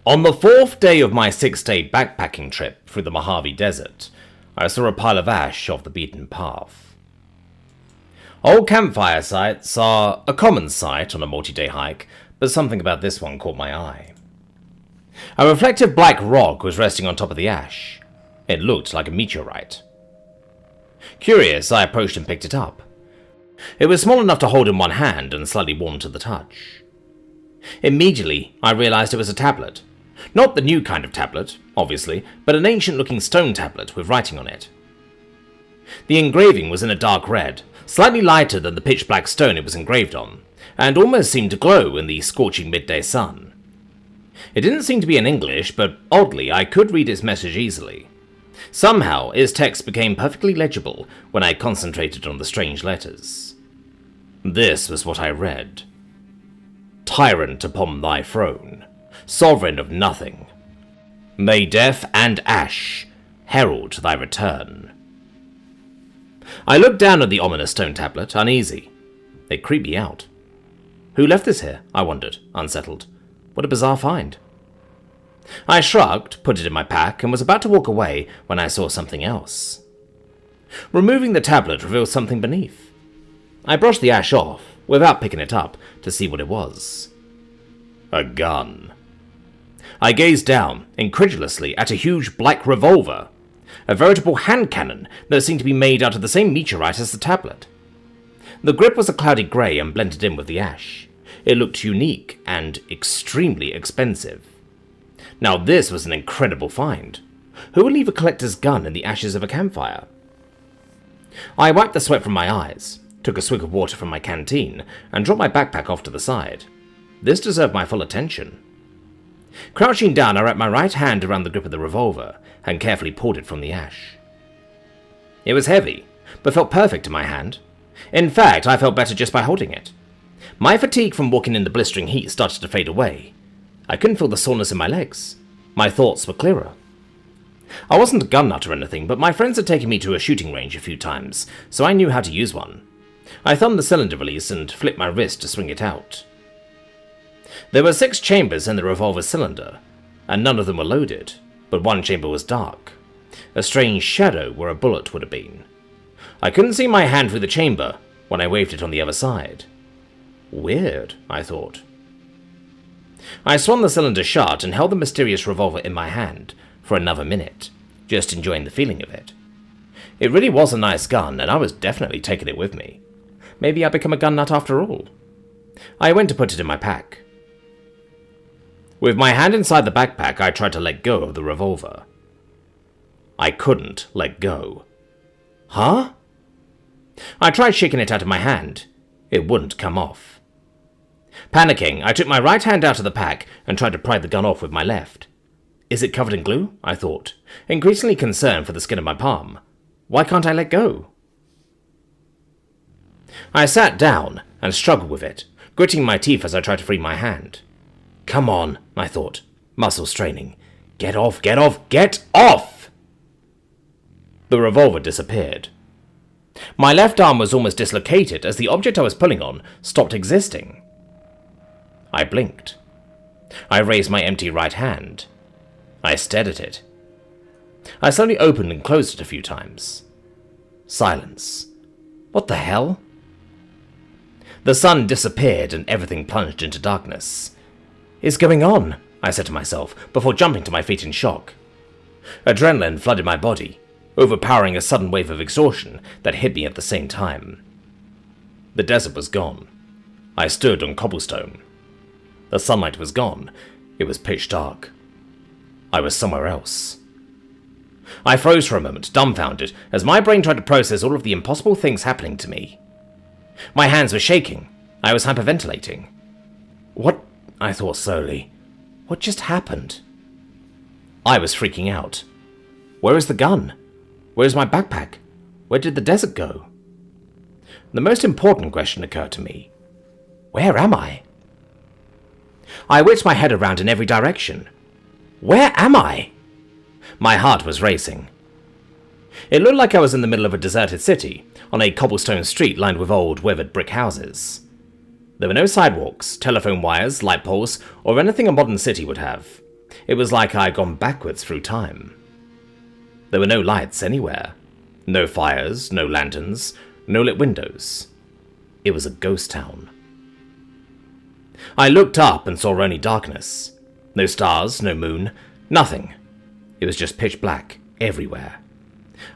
On the 4th day of my 6-day backpacking trip through the Mojave Desert, I saw a pile of ash off the beaten path. Old campfire sites are a common sight on a multi-day hike, but something about this one caught my eye. A reflective black rock was resting on top of the ash. It looked like a meteorite. Curious, I approached and picked it up. It was small enough to hold in one hand and slightly warm to the touch. Immediately, I realized it was a tablet. Not the new kind of tablet, obviously, but an ancient-looking stone tablet with writing on it. The engraving was in a dark red, slightly lighter than the pitch-black stone it was engraved on, and almost seemed to glow in the scorching midday sun. It didn't seem to be in English, but oddly, I could read its message easily. Somehow, its text became perfectly legible when I concentrated on the strange letters. This was what I read. Tyrant upon thy throne, sovereign of nothing. May death and ash herald thy return. I looked down at the ominous stone tablet, uneasy. It creeped me out. Who left this here? I wondered, unsettled. What a bizarre find. I shrugged, put it in my pack, and was about to walk away when I saw something else. Removing the tablet revealed something beneath. I brushed the ash off, without picking it up, to see what it was. A gun. I gazed down, incredulously, at a huge black revolver, a veritable hand cannon that seemed to be made out of the same meteorite as the tablet. The grip was a cloudy grey and blended in with the ash. It looked unique and extremely expensive. Now this was an incredible find. Who would leave a collector's gun in the ashes of a campfire? I wiped the sweat from my eyes, took a swig of water from my canteen, and dropped my backpack off to the side. This deserved my full attention. Crouching down, I wrapped my right hand around the grip of the revolver and carefully pulled it from the ash. It was heavy, but felt perfect in my hand. In fact, I felt better just by holding it. My fatigue from walking in the blistering heat started to fade away. I couldn't feel the soreness in my legs. My thoughts were clearer. I wasn't a gun nut or anything, but my friends had taken me to a shooting range a few times, so I knew how to use one. I thumbed the cylinder release and flipped my wrist to swing it out. There were 6 chambers in the revolver cylinder, and none of them were loaded, but one chamber was dark. A strange shadow where a bullet would have been. I couldn't see my hand through the chamber when I waved it on the other side. Weird, I thought. I swung the cylinder shut and held the mysterious revolver in my hand for another minute, just enjoying the feeling of it. It really was a nice gun, and I was definitely taking it with me. Maybe I'd become a gun nut after all. I went to put it in my pack. With my hand inside the backpack, I tried to let go of the revolver. I couldn't let go. Huh? I tried shaking it out of my hand. It wouldn't come off. Panicking, I took my right hand out of the pack and tried to pry the gun off with my left. Is it covered in glue? I thought, increasingly concerned for the skin of my palm. Why can't I let go? I sat down and struggled with it, gritting my teeth as I tried to free my hand. Come on, I thought, muscles straining. Get off, get off, get off! The revolver disappeared. My left arm was almost dislocated as the object I was pulling on stopped existing. I blinked. I raised my empty right hand. I stared at it. I slowly opened and closed it a few times. Silence. What the hell? The sun disappeared and everything plunged into darkness. What's going on? I said to myself, before jumping to my feet in shock. Adrenaline flooded my body, overpowering a sudden wave of exhaustion that hit me at the same time. The desert was gone. I stood on cobblestone. The sunlight was gone. It was pitch dark. I was somewhere else. I froze for a moment, dumbfounded, as my brain tried to process all of the impossible things happening to me. My hands were shaking. I was hyperventilating. What? I thought slowly. What just happened? I was freaking out. Where is the gun? Where is my backpack? Where did the desert go? The most important question occurred to me. Where am I? I whipped my head around in every direction. Where am I? My heart was racing. It looked like I was in the middle of a deserted city, on a cobblestone street lined with old, weathered brick houses. There were no sidewalks, telephone wires, light poles, or anything a modern city would have. It was like I had gone backwards through time. There were no lights anywhere. No fires, no lanterns, no lit windows. It was a ghost town. I looked up and saw only darkness. No stars, no moon, nothing. It was just pitch black everywhere.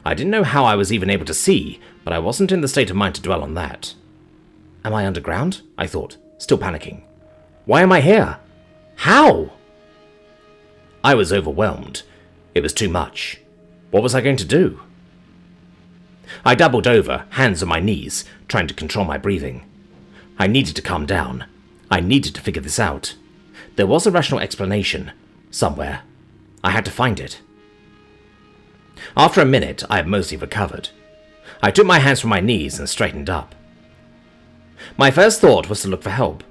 I didn't know how I was even able to see, but I wasn't in the state of mind to dwell on that. Am I underground? I thought, still panicking. Why am I here? How? I was overwhelmed. It was too much. What was I going to do? I doubled over, hands on my knees, trying to control my breathing. I needed to calm down. I needed to figure this out. There was a rational explanation, somewhere. I had to find it. After a minute, I had mostly recovered. I took my hands from my knees and straightened up. My first thought was to look for help.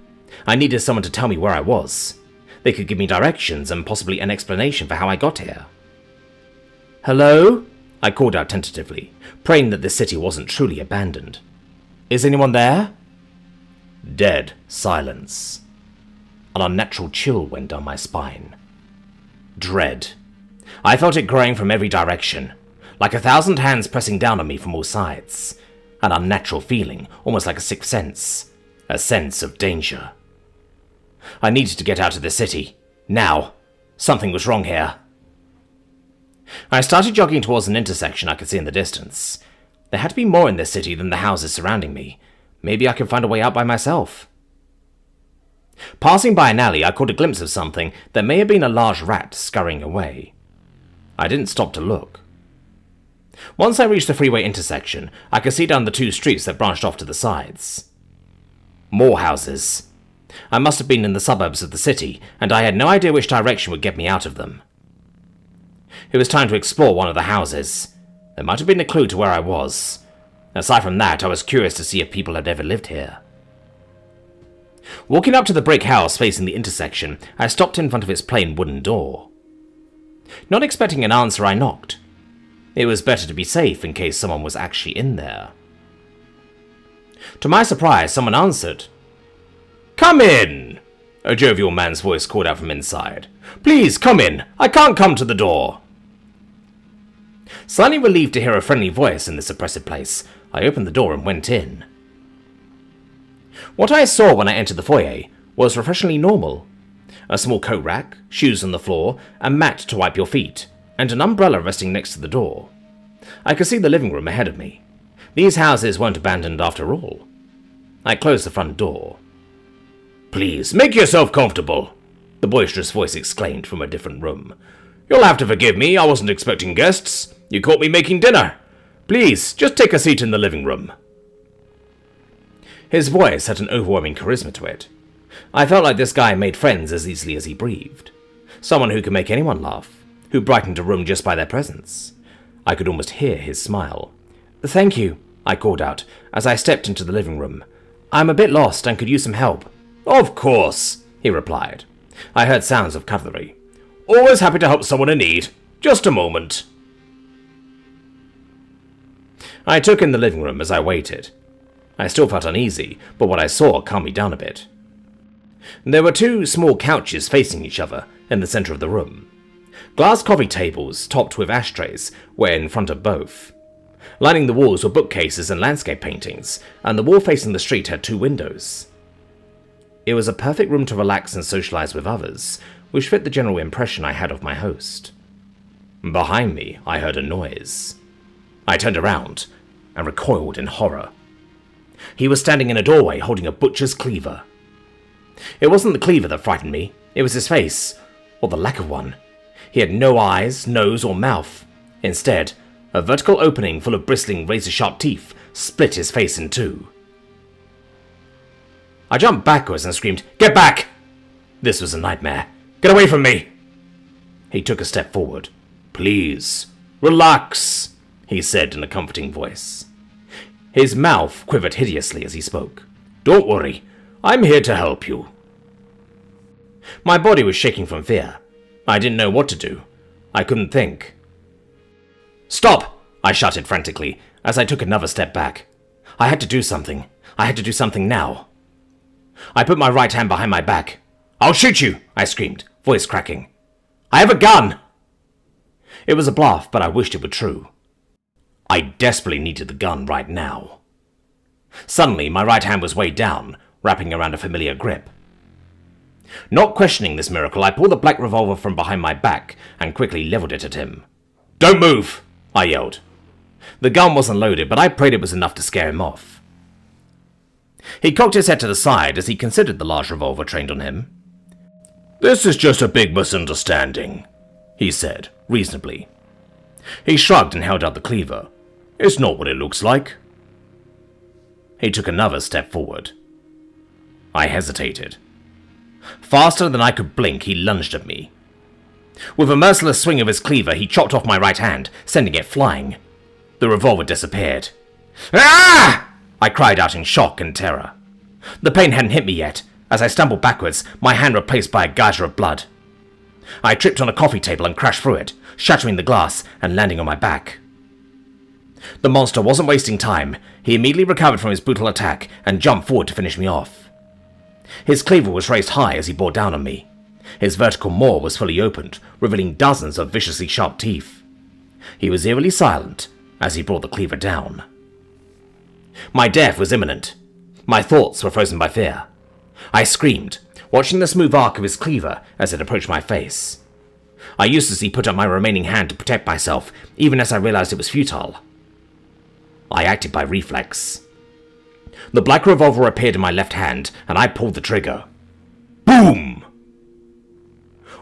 I needed someone to tell me where I was. They could give me directions and possibly an explanation for how I got here. Hello? I called out tentatively, praying that this city wasn't truly abandoned. Is anyone there? Dead silence. An unnatural chill went down my spine. Dread. I felt it growing from every direction, like 1,000 hands pressing down on me from all sides. An unnatural feeling, almost like a sixth sense. A sense of danger. I needed to get out of the city. Now. Something was wrong here. I started jogging towards an intersection I could see in the distance. There had to be more in this city than the houses surrounding me. Maybe I could find a way out by myself. Passing by an alley, I caught a glimpse of something that may have been a large rat scurrying away. I didn't stop to look. Once I reached the freeway intersection, I could see down the 2 streets that branched off to the sides. More houses. I must have been in the suburbs of the city, and I had no idea which direction would get me out of them. It was time to explore one of the houses. There might have been a clue to where I was. Aside from that, I was curious to see if people had ever lived here. Walking up to the brick house facing the intersection, I stopped in front of its plain wooden door. Not expecting an answer, I knocked. It was better to be safe in case someone was actually in there. To my surprise, someone answered. "Come in!" A jovial man's voice called out from inside. "Please, come in! I can't come to the door!" Slightly relieved to hear a friendly voice in this oppressive place, I opened the door and went in. What I saw when I entered the foyer was refreshingly normal. A small coat rack, shoes on the floor, a mat to wipe your feet, and an umbrella resting next to the door. I could see the living room ahead of me. These houses weren't abandoned after all. I closed the front door. "Please, make yourself comfortable," the boisterous voice exclaimed from a different room. "You'll have to forgive me, I wasn't expecting guests. You caught me making dinner. Please, just take a seat in the living room." His voice had an overwhelming charisma to it. I felt like this guy made friends as easily as he breathed. Someone who could make anyone laugh, who brightened a room just by their presence. I could almost hear his smile. "Thank you," I called out as I stepped into the living room. "I'm a bit lost and could use some help." "Of course," he replied. I heard sounds of cutlery. "Always happy to help someone in need. Just a moment." I took in the living room as I waited. I still felt uneasy, but what I saw calmed me down a bit. There were 2 small couches facing each other in the center of the room. Glass coffee tables, topped with ashtrays, were in front of both. Lining the walls were bookcases and landscape paintings, and the wall facing the street had 2 windows. It was a perfect room to relax and socialize with others, which fit the general impression I had of my host. Behind me, I heard a noise. I turned around and recoiled in horror. He was standing in a doorway holding a butcher's cleaver. It wasn't the cleaver that frightened me, it was his face, or the lack of one. He had no eyes, nose, or mouth. Instead, a vertical opening full of bristling razor-sharp teeth split his face in 2. I jumped backwards and screamed, "Get back!" This was a nightmare. "Get away from me!" He took a step forward. "Please, relax," he said in a comforting voice. His mouth quivered hideously as he spoke. "Don't worry, I'm here to help you." My body was shaking from fear. I didn't know what to do. I couldn't think. "Stop!" I shouted frantically as I took another step back. I had to do something. I had to do something now. I put my right hand behind my back. "I'll shoot you!" I screamed, voice cracking. I have a gun! It was a bluff, but I wished it were true. I desperately needed the gun right now. Suddenly, my right hand was weighed down, wrapping around a familiar grip. Not questioning this miracle, I pulled the black revolver from behind my back and quickly leveled it at him. "Don't move!" I yelled. The gun wasn't loaded, but I prayed it was enough to scare him off. He cocked his head to the side as he considered the large revolver trained on him. "This is just a big misunderstanding," he said, reasonably. He shrugged and held out the cleaver. "It's not what it looks like." He took another step forward. I hesitated. Faster than I could blink, he lunged at me. With a merciless swing of his cleaver, he chopped off my right hand, sending it flying. The revolver disappeared. "Ah!" I cried out in shock and terror. The pain hadn't hit me yet. As I stumbled backwards, my hand replaced by a geyser of blood. I tripped on a coffee table and crashed through it, shattering the glass and landing on my back. The monster wasn't wasting time. He immediately recovered from his brutal attack and jumped forward to finish me off. His cleaver was raised high as he bore down on me. His vertical maw was fully opened, revealing dozens of viciously sharp teeth. He was eerily silent as he brought the cleaver down. My death was imminent. My thoughts were frozen by fear. I screamed, watching the smooth arc of his cleaver as it approached my face. I uselessly put up my remaining hand to protect myself, even as I realized it was futile. I acted by reflex. The black revolver appeared in my left hand, and I pulled the trigger. Boom!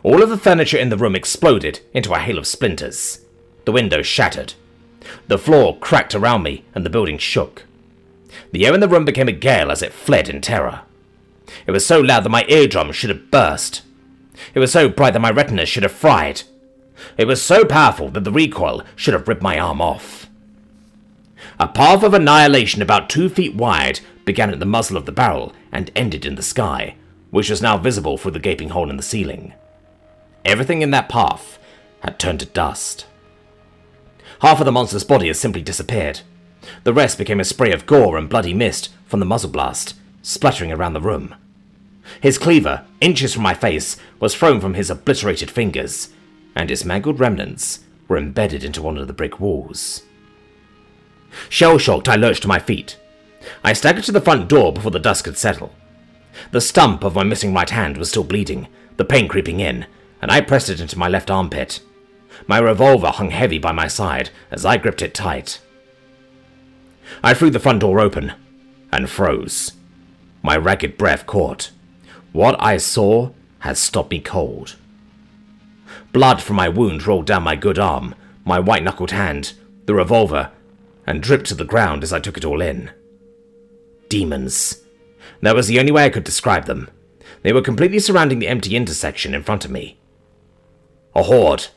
All of the furniture in the room exploded into a hail of splinters. The windows shattered. The floor cracked around me, and the building shook. The air in the room became a gale as it fled in terror. It was so loud that my eardrums should have burst. It was so bright that my retinas should have fried. It was so powerful that the recoil should have ripped my arm off. A path of annihilation about 2 feet wide began at the muzzle of the barrel and ended in the sky, which was now visible through the gaping hole in the ceiling. Everything in that path had turned to dust. Half of the monster's body had simply disappeared. The rest became a spray of gore and bloody mist from the muzzle blast, splattering around the room. His cleaver, inches from my face, was thrown from his obliterated fingers, and its mangled remnants were embedded into one of the brick walls. Shell-shocked, I lurched to my feet. I staggered to the front door before the dust could settle. The stump of my missing right hand was still bleeding, the pain creeping in, and I pressed it into my left armpit. My revolver hung heavy by my side as I gripped it tight. I threw the front door open and froze. My ragged breath caught. What I saw had stopped me cold. Blood from my wound rolled down my good arm, my white-knuckled hand, the revolver, and dripped to the ground as I took it all in. Demons. That was the only way I could describe them. They were completely surrounding the empty intersection in front of me. A horde.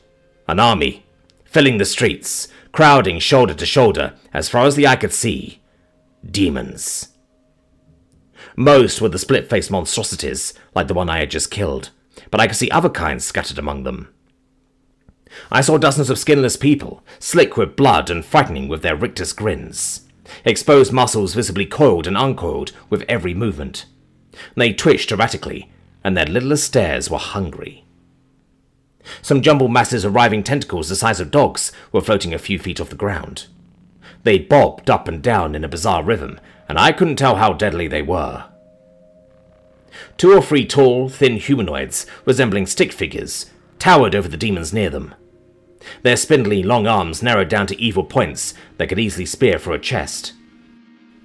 An army. Filling the streets, crowding shoulder to shoulder as far as the eye could see. Demons. Most were the split-faced monstrosities, like the one I had just killed, but I could see other kinds scattered among them. I saw dozens of skinless people, slick with blood and frightening with their rictus grins. Exposed muscles visibly coiled and uncoiled with every movement. They twitched erratically, and their lidless stares were hungry. Some jumbled masses of writhing tentacles the size of dogs were floating a few feet off the ground. They bobbed up and down in a bizarre rhythm, and I couldn't tell how deadly they were. 2 or 3 tall, thin humanoids, resembling stick figures, towered over the demons near them. Their spindly, long arms narrowed down to evil points that could easily spear through a chest.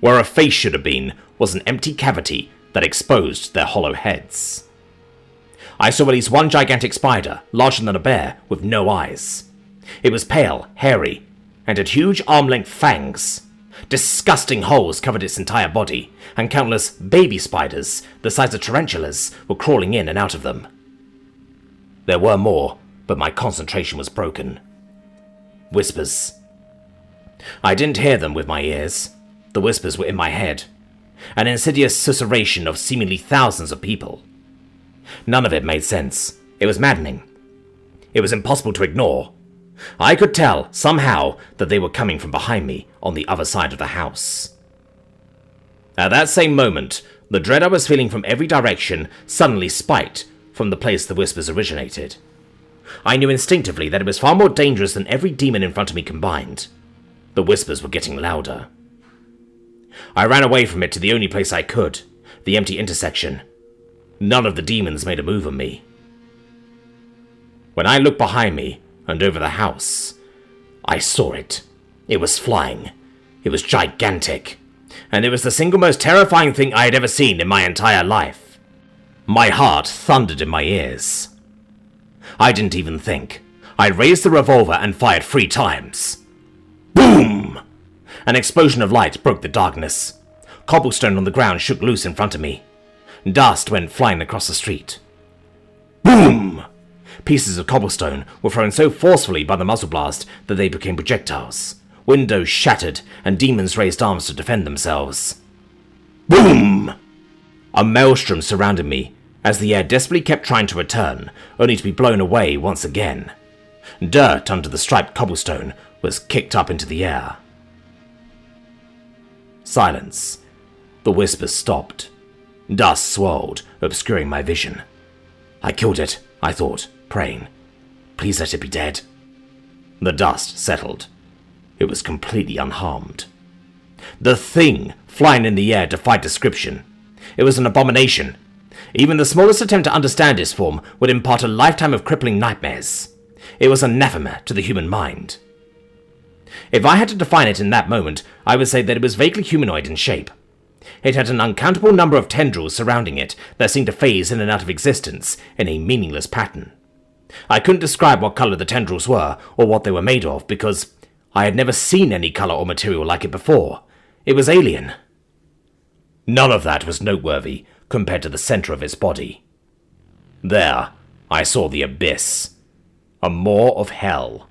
Where a face should have been was an empty cavity that exposed their hollow heads. I saw at least one gigantic spider, larger than a bear, with no eyes. It was pale, hairy, and had huge arm-length fangs. Disgusting holes covered its entire body, and countless baby spiders, the size of tarantulas, were crawling in and out of them. There were more, but my concentration was broken. Whispers. I didn't hear them with my ears. The whispers were in my head. An insidious susurration of seemingly thousands of people. None of it made sense. It was maddening. It was impossible to ignore. I could tell, somehow, that they were coming from behind me on the other side of the house. At that same moment, the dread I was feeling from every direction suddenly spiked from the place the whispers originated. I knew instinctively that it was far more dangerous than every demon in front of me combined. The whispers were getting louder. I ran away from it to the only place I could, the empty intersection. None of the demons made a move on me. When I looked behind me and over the house, I saw it. It was flying. It was gigantic. And it was the single most terrifying thing I had ever seen in my entire life. My heart thundered in my ears. I didn't even think. I raised the revolver and fired 3 times. Boom! An explosion of light broke the darkness. Cobblestone on the ground shook loose in front of me. Dust went flying across the street. Boom! Pieces of cobblestone were thrown so forcefully by the muzzle blast that they became projectiles. Windows shattered, and demons raised arms to defend themselves. Boom! A maelstrom surrounded me, as the air desperately kept trying to return, only to be blown away once again. Dirt under the striped cobblestone was kicked up into the air. Silence. The whispers stopped. Dust swirled, obscuring my vision. I killed it, I thought, praying. Please let it be dead. The dust settled. It was completely unharmed. The thing flying in the air defied description. It was an abomination. Even the smallest attempt to understand its form would impart a lifetime of crippling nightmares. It was anathema to the human mind. If I had to define it in that moment, I would say that it was vaguely humanoid in shape. It had an uncountable number of tendrils surrounding it that seemed to phase in and out of existence in a meaningless pattern. I couldn't describe what color the tendrils were or what they were made of because I had never seen any color or material like it before. It was alien. None of that was noteworthy compared to the center of its body. There, I saw the abyss. A maw of hell.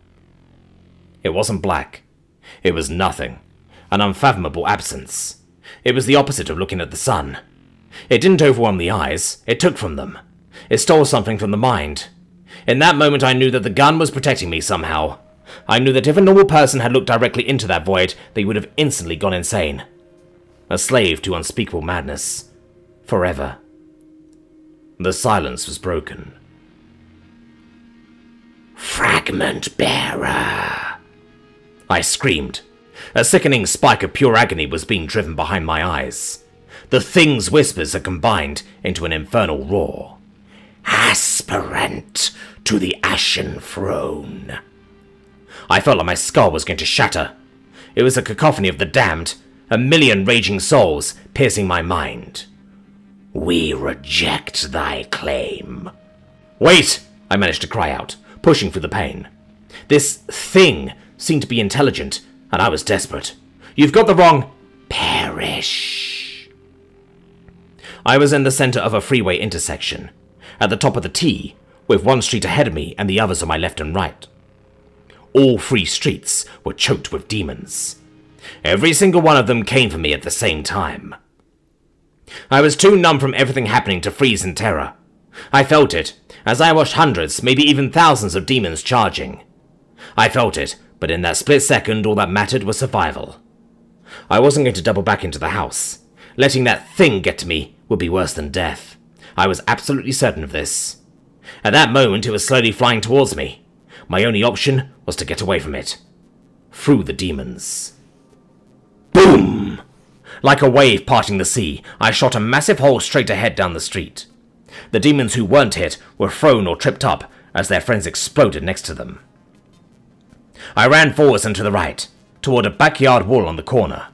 It wasn't black. It was nothing. An unfathomable absence. It was the opposite of looking at the sun. It didn't overwhelm the eyes, it took from them. It stole something from the mind. In that moment I knew that the gun was protecting me somehow. I knew that if a normal person had looked directly into that void, they would have instantly gone insane. A slave to unspeakable madness. Forever. The silence was broken. Fragment bearer! I screamed. A sickening spike of pure agony was being driven behind my eyes. The thing's whispers had combined into an infernal roar. Aspirant to the Ashen Throne. I felt like my skull was going to shatter. It was a cacophony of the damned, a million raging souls piercing my mind. We reject thy claim. Wait! I managed to cry out, pushing through the pain. This thing seemed to be intelligent, and I was desperate. You've got the wrong... Perish. I was in the center of a freeway intersection, at the top of the T, with one street ahead of me and the others on my left and right. All 3 streets were choked with demons. Every single one of them came for me at the same time. I was too numb from everything happening to freeze in terror. I felt it, as I watched hundreds, maybe even thousands of demons charging. I felt it, but in that split second all that mattered was survival. I wasn't going to double back into the house. Letting that thing get to me would be worse than death. I was absolutely certain of this. At that moment it was slowly flying towards me. My only option was to get away from it. Through the demons. Boom! Like a wave parting the sea, I shot a massive hole straight ahead down the street. The demons who weren't hit were thrown or tripped up as their friends exploded next to them. I ran forwards and to the right, toward a backyard wall on the corner.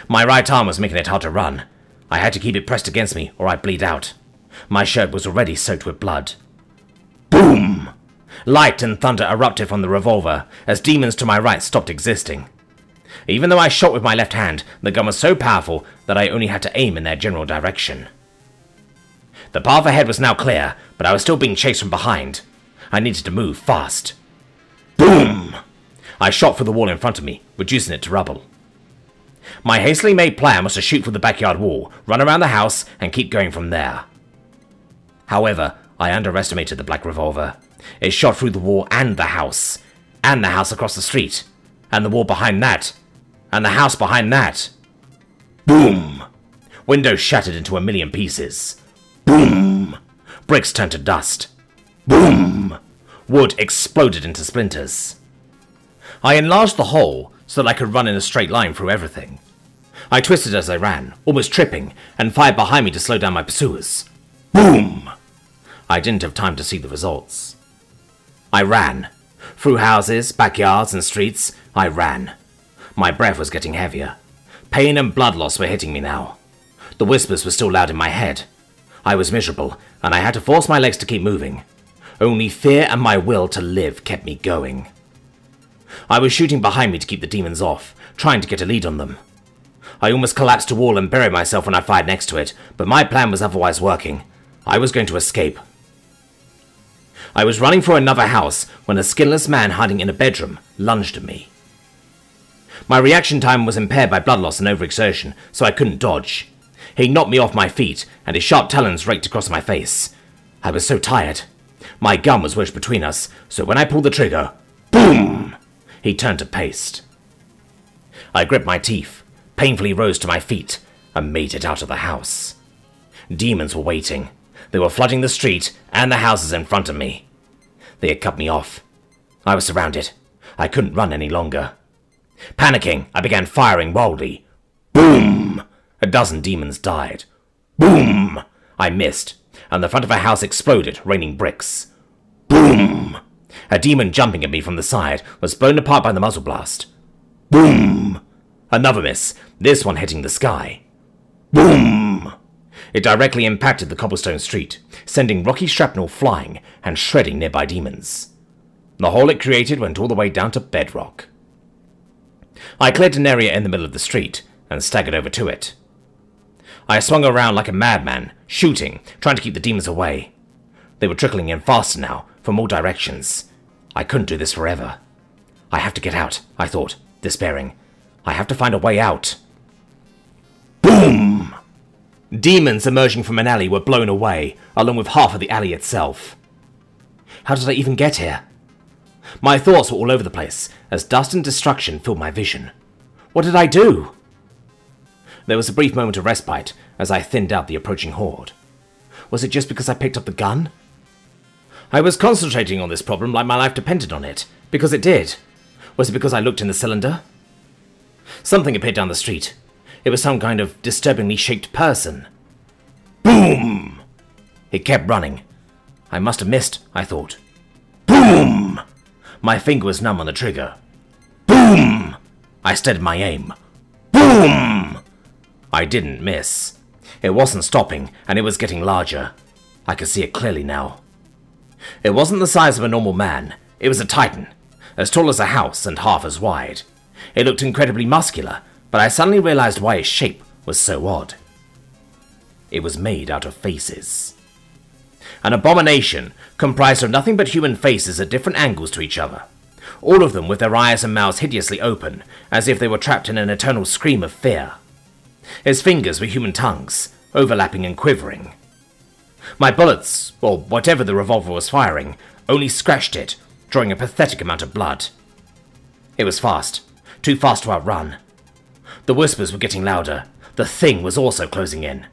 My right arm was making it hard to run. I had to keep it pressed against me or I'd bleed out. My shirt was already soaked with blood. Boom! Light and thunder erupted from the revolver as demons to my right stopped existing. Even though I shot with my left hand, the gun was so powerful that I only had to aim in their general direction. The path ahead was now clear, but I was still being chased from behind. I needed to move fast. Boom! I shot through the wall in front of me, reducing it to rubble. My hastily made plan was to shoot through the backyard wall, run around the house, and keep going from there. However, I underestimated the black revolver. It shot through the wall and the house across the street, and the wall behind that, and the house behind that. Boom! Windows shattered into a million pieces. Boom! Bricks turned to dust. Boom! Wood exploded into splinters. I enlarged the hole so that I could run in a straight line through everything. I twisted as I ran, almost tripping, and fired behind me to slow down my pursuers. Boom! I didn't have time to see the results. I ran. Through houses, backyards, and streets, I ran. My breath was getting heavier. Pain and blood loss were hitting me now. The whispers were still loud in my head. I was miserable, and I had to force my legs to keep moving. Only fear and my will to live kept me going. I was shooting behind me to keep the demons off, trying to get a lead on them. I almost collapsed a wall and buried myself when I fired next to it, but my plan was otherwise working. I was going to escape. I was running for another house when a skinless man hiding in a bedroom lunged at me. My reaction time was impaired by blood loss and overexertion, so I couldn't dodge. He knocked me off my feet, and his sharp talons raked across my face. I was so tired. My gun was wedged between us, so when I pulled the trigger, boom! He turned to paste. I gripped my teeth, painfully rose to my feet, and made it out of the house. Demons were waiting. They were flooding the street and the houses in front of me. They had cut me off. I was surrounded. I couldn't run any longer. Panicking, I began firing wildly. Boom! A dozen demons died. Boom! I missed, and the front of a house exploded, raining bricks. Boom! A demon jumping at me from the side was blown apart by the muzzle blast. Boom! Another miss, this one hitting the sky. Boom! It directly impacted the cobblestone street, sending rocky shrapnel flying and shredding nearby demons. The hole it created went all the way down to bedrock. I cleared an area in the middle of the street and staggered over to it. I swung around like a madman, shooting, trying to keep the demons away. They were trickling in faster now, from all directions. I couldn't do this forever. I have to get out, I thought, despairing. I have to find a way out. Boom! Demons emerging from an alley were blown away, along with half of the alley itself. How did I even get here? My thoughts were all over the place, as dust and destruction filled my vision. What did I do? There was a brief moment of respite as I thinned out the approaching horde. Was it just because I picked up the gun? I was concentrating on this problem like my life depended on it, because it did. Was it because I looked in the cylinder? Something appeared down the street. It was some kind of disturbingly shaped person. Boom! It kept running. I must have missed, I thought. Boom! My finger was numb on the trigger. Boom! I steadied my aim. Boom! I didn't miss. It wasn't stopping, and it was getting larger. I could see it clearly now. It wasn't the size of a normal man. It was a titan, as tall as a house and half as wide. It looked incredibly muscular, but I suddenly realized why its shape was so odd. It was made out of faces. An abomination comprised of nothing but human faces at different angles to each other, all of them with their eyes and mouths hideously open, as if they were trapped in an eternal scream of fear. Its fingers were human tongues, overlapping and quivering. My bullets, or whatever the revolver was firing, only scratched it, drawing a pathetic amount of blood. It was fast, too fast to outrun. The whispers were getting louder. The thing was also closing in.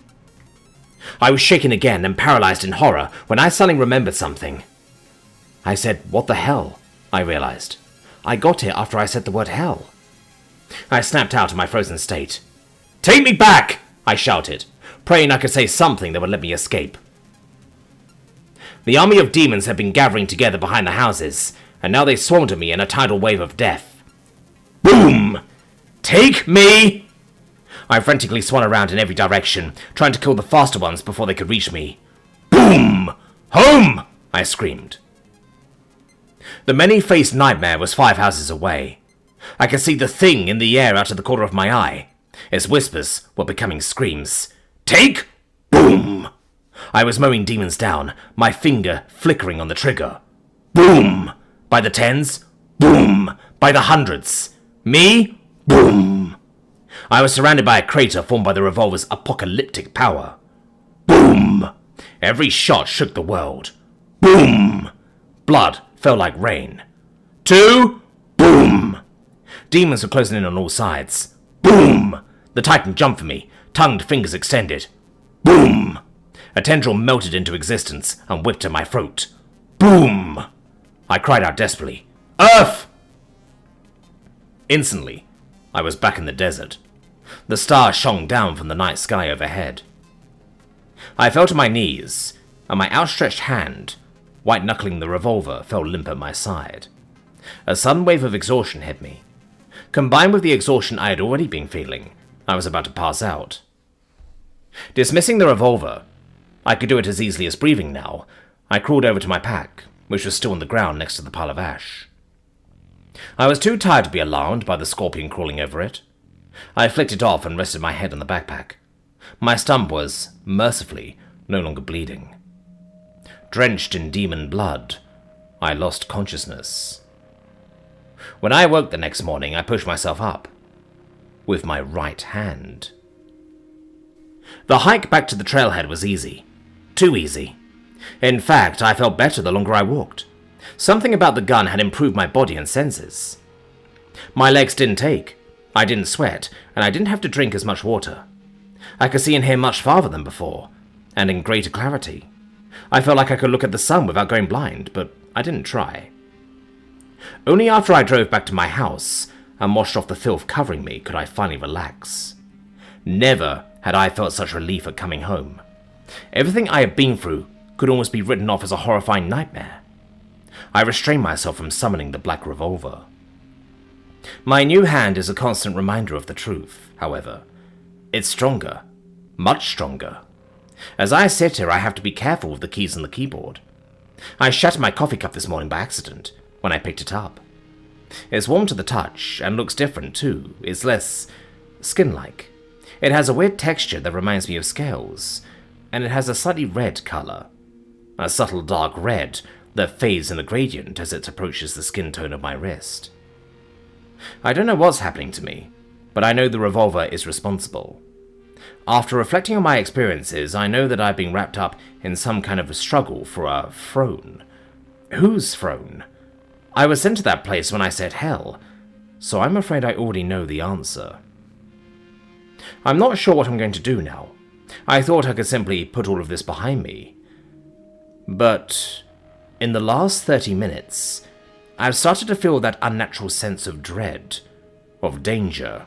I was shaken again and paralyzed in horror when I suddenly remembered something. I said, "What the hell?" I realized. I got here after I said the word hell. I snapped out of my frozen state. "Take me back!" I shouted, praying I could say something that would let me escape. The army of demons had been gathering together behind the houses, and now they swarmed at me in a tidal wave of death. Boom! Take me! I frantically swung around in every direction, trying to kill the faster ones before they could reach me. Boom! Home! I screamed. The many-faced nightmare was 5 houses away. I could see the thing in the air out of the corner of my eye. Its whispers were becoming screams. Take! Boom! I was mowing demons down, my finger flickering on the trigger. Boom! By the tens. Boom! By the hundreds. Me? Boom! I was surrounded by a crater formed by the revolver's apocalyptic power. Boom! Every shot shook the world. Boom! Blood fell like rain. 2! Boom! Demons were closing in on all sides. Boom! The Titan jumped for me, tongued fingers extended. Boom! A tendril melted into existence and whipped at my throat. Boom! I cried out desperately, "Earth!" Instantly, I was back in the desert. The stars shone down from the night sky overhead. I fell to my knees, and my outstretched hand, white-knuckling the revolver, fell limp at my side. A sudden wave of exhaustion hit me. Combined with the exhaustion I had already been feeling, I was about to pass out. Dismissing the revolver, I could do it as easily as breathing now. I crawled over to my pack, which was still on the ground next to the pile of ash. I was too tired to be alarmed by the scorpion crawling over it. I flicked it off and rested my head on the backpack. My stump was, mercifully, no longer bleeding. Drenched in demon blood, I lost consciousness. When I awoke the next morning, I pushed myself up, with my right hand. The hike back to the trailhead was easy. Too easy. In fact, I felt better the longer I walked. Something about the gun had improved my body and senses. My legs didn't ache, I didn't sweat, and I didn't have to drink as much water. I could see and hear much farther than before, and in greater clarity. I felt like I could look at the sun without going blind, but I didn't try. Only after I drove back to my house and washed off the filth covering me could I finally relax. Never had I felt such relief at coming home. Everything I had been through could almost be written off as a horrifying nightmare. I restrained myself from summoning the black revolver. My new hand is a constant reminder of the truth, however. It's stronger, much stronger. As I sit here, I have to be careful with the keys on the keyboard. I shattered my coffee cup this morning by accident when I picked it up. It's warm to the touch and looks different too. It's less skin-like. It has a weird texture that reminds me of scales, and it has a slightly red color. A subtle dark red that fades in a gradient as it approaches the skin tone of my wrist. I don't know what's happening to me, but I know the revolver is responsible. After reflecting on my experiences, I know that I've been wrapped up in some kind of a struggle for a throne. Whose throne? I was sent to that place when I said hell, so I'm afraid I already know the answer. I'm not sure what I'm going to do now. I thought I could simply put all of this behind me. But in the last 30 minutes, I've started to feel that unnatural sense of dread, of danger,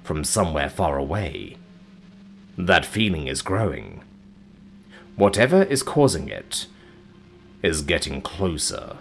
from somewhere far away. That feeling is growing. Whatever is causing it is getting closer.